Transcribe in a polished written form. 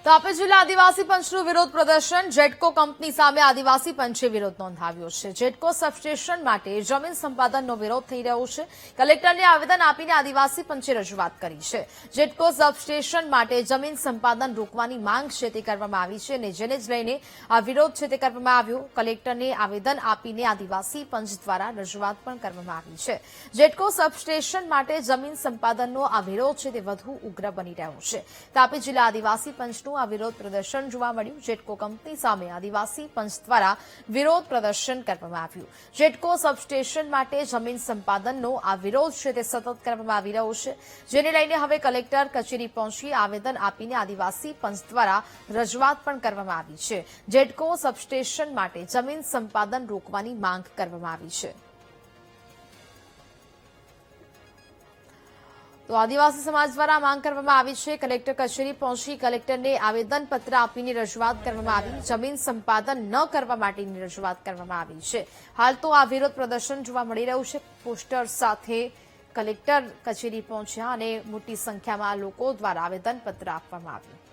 તાપી જિલ્લા આદિવાસી પંચનું વિરોધ પ્રદર્શન જેટકો કંપની સામે આદિવાસી પંચે વિરોધ નોંધાવ્યો છે। જેટકો સબસ્ટેશન માટે જમીન સંપાદનનો વિરોધ થઈ રહ્યો છે। કલેક્ટરને આવેદન આપીને આદિવાસી પંચે રજૂઆત કરી છે। જેટકો સબસ્ટેશન માટે જમીન સંપાદન રોકવાની માંગ છે તે કરવામાં આવી છે અને જેને જ લઈને આ વિરોધ છે તે કરવામાં આવ્યો। કલેક્ટરને આવેદન આપીને આદિવાસી પંચ દ્વારા રજૂઆત પણ કરવામાં આવી છે। જેટકો સબસ્ટેશન માટે જમીન સંપાદનનો આ વિરોધ છે તે વધુ ઉગ્ર બની રહ્યો છે। તાપી જિલ્લા આદિવાસી પંચનું આ વિરોધ પ્રદર્શન જોવા મળ્યું। જેટકો કંપની સામે આદિવાસી પંચ દ્વારા વિરોધ પ્રદર્શન કરવામાં આવ્યું। જેટકો સબસ્ટેશન માટે જમીન સંપાદનનો આ વિરોધ છે તે સતત કરવામાં આવી રહ્યો છે, જેને લઈને હવે કલેક્ટર કચેરી પહોંચી આવેદન આપીને આદિવાસી પંચ દ્વારા રજૂઆત પણ કરવામાં આવી છે। જેટકો સબસ્ટેશન માટે જમીન સંપાદન રોકવાની માંગ કરવામાં આવી છે। તો આદિવાસી સમાજ દ્વારા માંગ કરવામાં આવી છે। કલેક્ટર કચેરી પહોંચી કલેક્ટરને આવેદનપત્ર આપીને રજૂઆત કરવામાં આવી। જમીન સંપાદન ન કરવા માટેની રજૂઆત કરવામાં આવી છે। હાલ તો આ વિરોધ પ્રદર્શન જોવા મળી રહ્યું છે। પોસ્ટર સાથે કલેક્ટર કચેરી પહોંચ્યા અને મોટી સંખ્યામાં લોકો દ્વારા આવેદનપત્ર આપવામાં આવ્યું।